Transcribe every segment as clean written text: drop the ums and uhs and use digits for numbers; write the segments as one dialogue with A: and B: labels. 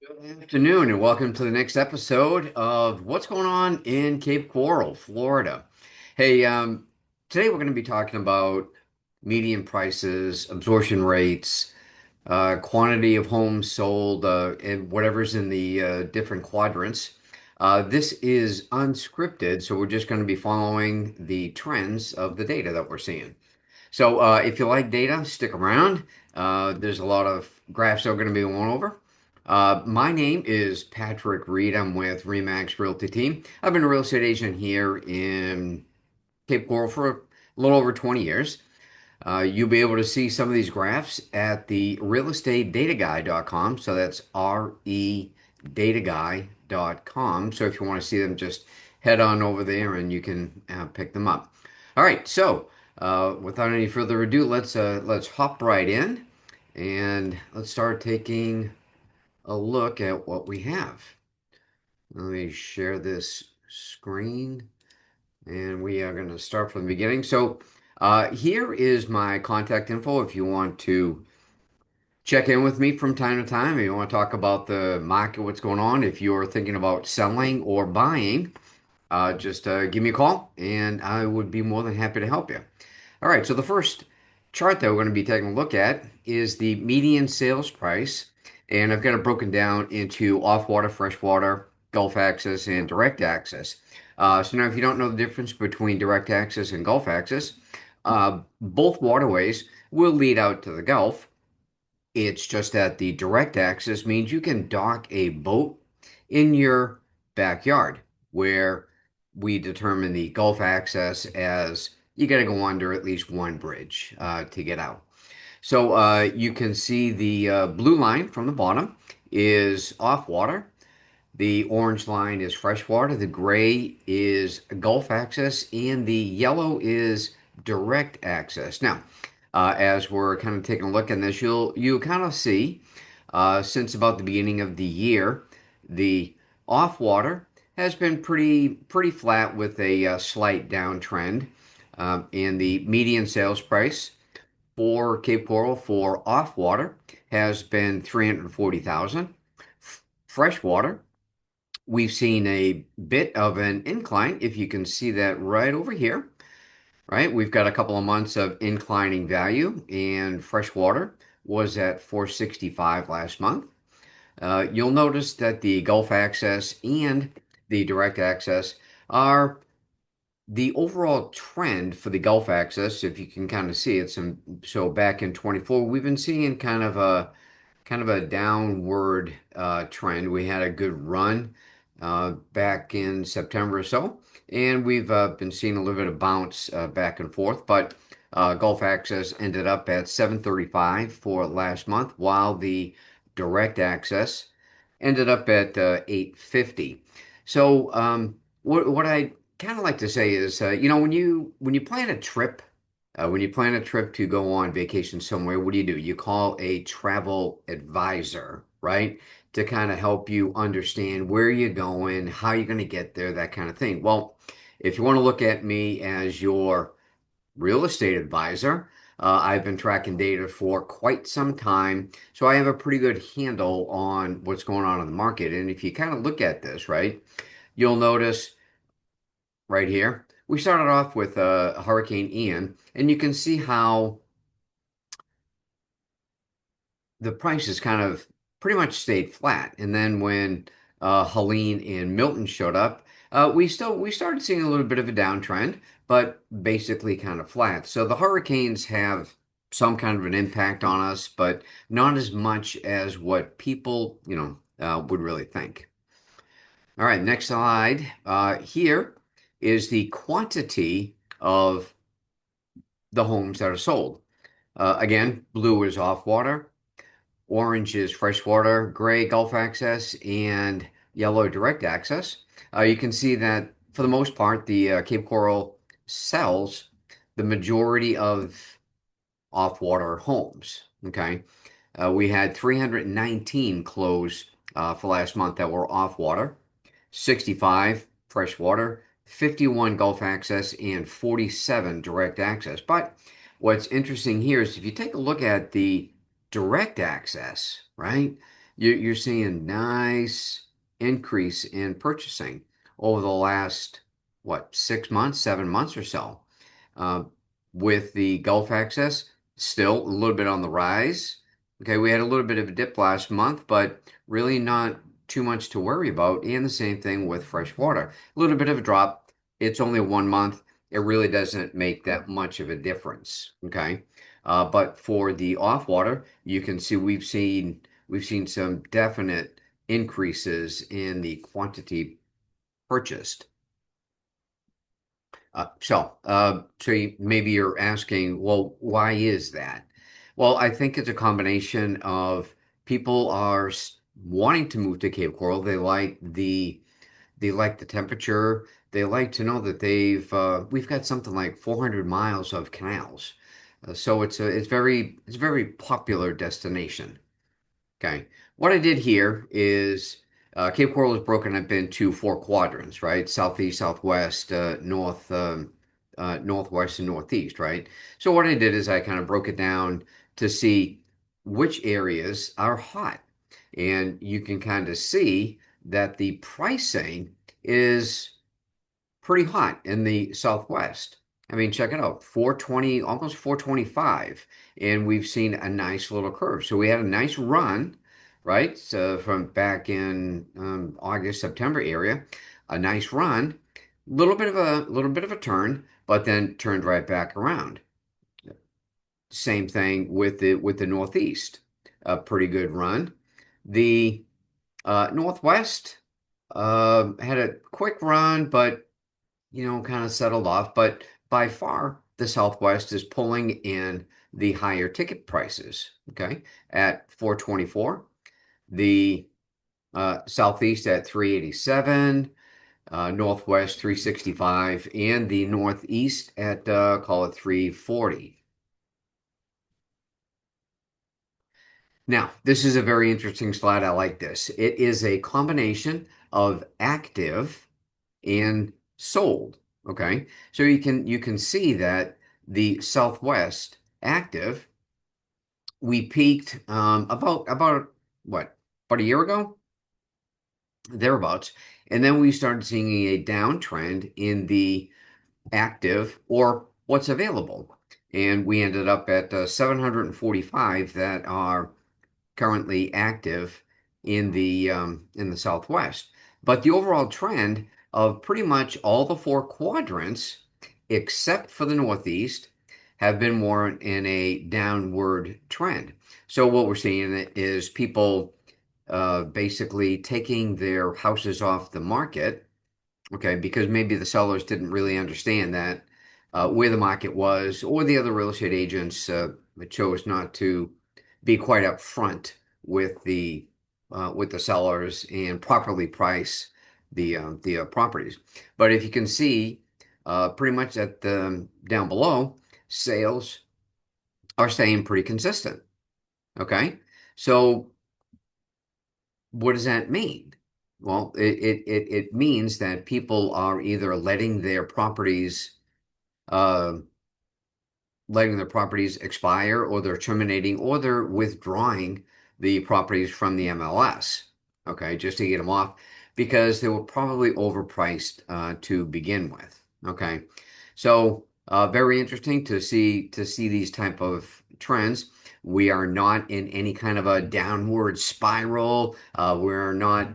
A: Good afternoon, and welcome to the next episode of What's Going On in Cape Coral, Florida. Hey, today we're going to be talking about median prices, absorption rates, quantity of homes sold, and whatever's in the different quadrants. This is unscripted, so we're just going to be following the trends of the data that we're seeing. So if you like data, stick around. There's a lot of graphs that we're going to be going over. My name is Patrick Reed. I'm with Remax Realty Team. I've been a real estate agent here in Cape Coral for a little over 20 years. You'll be able to see some of these graphs at the realestateDataGuy.com. So that's REDataGuy.com. So if you want to see them, just head on over there and you can pick them up. All right. So without any further ado, let's hop right in and let's start taking a look at what we have. Let me share this screen. And we are going to start from the beginning. So here is my contact info if you want to check in with me from time to time. If you want to talk about the market, what's going on. If you're thinking about selling or buying, just give me a call and I would be more than happy to help you. All right, so the first chart that we're going to be taking a look at is the median sales price. And I've got it broken down into off-water, freshwater, Gulf access, and direct access. So now if you don't know the difference between direct access and Gulf access, both waterways will lead out to the Gulf. It's just that the direct access means you can dock a boat in your backyard, where we determine the Gulf access as you got to go under at least one bridge to get out. So you can see the blue line from the bottom is off water. The orange line is freshwater. The gray is Gulf access, and the yellow is direct access. Now, as we're kind of taking a look at this, you'll kind of see since about the beginning of the year, the off water has been pretty flat with a slight downtrend. And the median sales price for Cape Coral for off water has been 340,000. Freshwater, we've seen a bit of an incline, if you can see that right over here, right? We've got a couple of months of inclining value, and freshwater was at 465 last month. You'll notice that the Gulf access and the direct access are the overall trend for the Gulf access. If you can kind of see it, so back in 24, we've been seeing kind of a downward trend. We had a good run back in September or so, and we've been seeing a little bit of bounce back and forth. But Gulf Access ended up at 735 for last month, while the direct access ended up at 850. So what I kind of like to say is, when you plan a trip. When you plan a trip to go on vacation somewhere, what do? You call a travel advisor, right? To kind of help you understand where you're going, how you're going to get there, that kind of thing. Well, if you want to look at me as your real estate advisor, I've been tracking data for quite some time, so I have a pretty good handle on what's going on in the market. And if you kind of look at this, right, you'll notice right here, we started off with Hurricane Ian, and you can see how the prices kind of pretty much stayed flat. And then when Helene and Milton showed up, we started seeing a little bit of a downtrend, but basically kind of flat. So the hurricanes have some kind of an impact on us, but not as much as what people, would really think. All right, next slide. Here is the quantity of the homes that are sold. Again, blue is off water. Orange is freshwater, gray Gulf access, and yellow direct access. You can see that for the most part, the Cape Coral sells the majority of off-water homes. Okay. We had 319 close for last month that were off-water, 65 freshwater, 51 Gulf access, and 47 direct access. But what's interesting here is if you take a look at the direct access, right? you're seeing nice increase in purchasing over the last, what, 6 months, 7 months or so. Uh, with the Gulf access still a little bit on the rise. Okay, we had a little bit of a dip last month, but really not too much to worry about. And the same thing with fresh water. A little bit of a drop. It's only 1 month. It really doesn't make that much of a difference. Okay. But for the off water, you can see we've seen some definite increases in the quantity purchased. Maybe you're asking, well, why is that? Well, I think it's a combination of people are wanting to move to Cape Coral. They like the temperature. They like to know that we've got something like 400 miles of canals. So it's very popular destination. Okay. What I did here is Cape Coral is broken up into four quadrants, right? Southeast, southwest, northwest, and northeast, right? So what I did is I kind of broke it down to see which areas are hot. And you can kind of see that the pricing is pretty hot in the Southwest. I mean, check it out, 420, almost 425, and we've seen a nice little curve. So we had a nice run, right? So from back in August, September area, a nice run, little bit of a turn, but then turned right back around. Same thing with the Northeast, a pretty good run. The Northwest had a quick run, but kind of settled off. But by far, the Southwest is pulling in the higher ticket prices, okay, at 424. The Southeast at 387, Northwest 365, and the Northeast at call it 340. Now, this is a very interesting slide. I like this. It is a combination of active and sold. Okay, so you can see that the Southwest active, we peaked about what, about a year ago, thereabouts, and then we started seeing a downtrend in the active or what's available, and we ended up at 745 that are currently active in the Southwest. But the overall trend of pretty much all the four quadrants, except for the Northeast, have been more in a downward trend. So what we're seeing is people basically taking their houses off the market, okay, because maybe the sellers didn't really understand that where the market was, or the other real estate agents chose not to be quite upfront with the sellers and properly price the properties. But if you can see, pretty much at the down below, sales are staying pretty consistent. Okay, so what does that mean? Well, it means that people are either uh, letting their properties expire, or they're terminating, or they're withdrawing the properties from the MLS. Okay, just to get them off because they were probably overpriced to begin with. Okay, so very interesting to see these type of trends. We are not in any kind of a downward spiral. We're not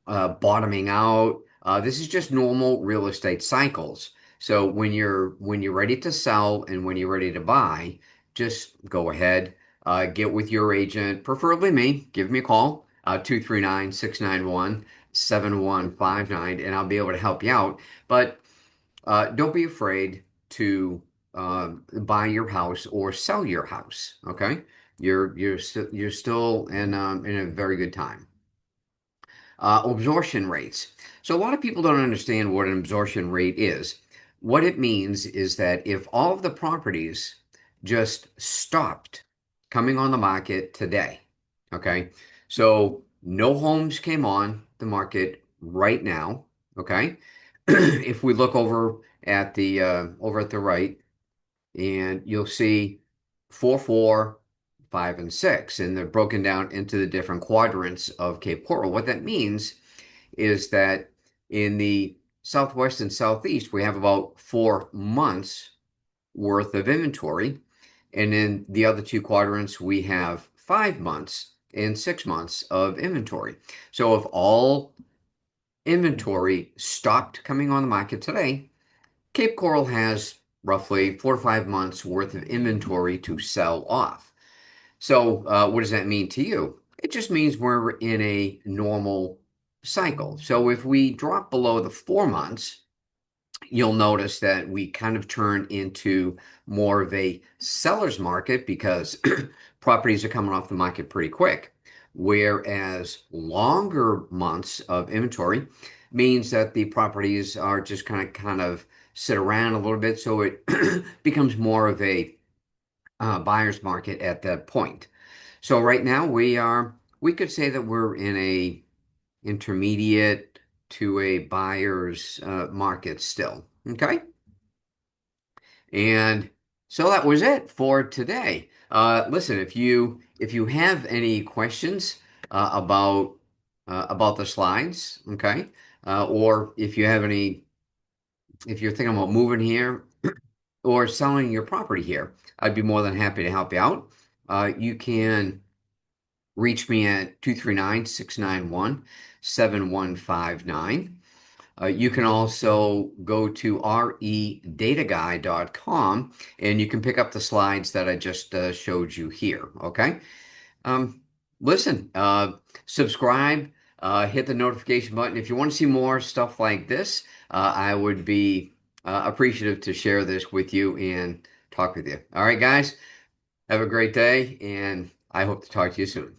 A: bottoming out. This is just normal real estate cycles. So when you're ready to sell and when you're ready to buy, just go ahead, get with your agent, preferably me. Give me a call, 239-691-7159, and I'll be able to help you out. But don't be afraid to buy your house or sell your house. Okay, you're still in a very good time. Absorption rates. So a lot of people don't understand what an absorption rate is. What it means is that if all of the properties just stopped coming on the market today, okay, so no homes came on the market right now, okay, if we look over at the right, and you'll see 4-4. 5, and 6, and they're broken down into the different quadrants of Cape Coral. What that means is that in the southwest and southeast, we have about 4 months worth of inventory. And in the other two quadrants, we have 5 months and 6 months of inventory. So if all inventory stopped coming on the market today, Cape Coral has roughly 4 to 5 months worth of inventory to sell off. So, what does that mean to you? It just means we're in a normal cycle. So, if we drop below the 4 months, you'll notice that we kind of turn into more of a seller's market because properties are coming off the market pretty quick. Whereas longer months of inventory means that the properties are just kind of sit around a little bit, so it becomes more of a buyer's market at that point. So right now we could say that we're in a intermediate to a buyer's market still. Okay. And so that was it for today. Listen, if you have any questions about the slides, okay, or if you're thinking about moving here or selling your property here, I'd be more than happy to help you out. You can reach me at 239-691-7159. You can also go to redataguy.com and you can pick up the slides that I just showed you here. Okay. Um, Listen, subscribe, hit the notification button. If you want to see more stuff like this, I would be appreciative to share this with you and talk with you. All right, guys, have a great day, and I hope to talk to you soon.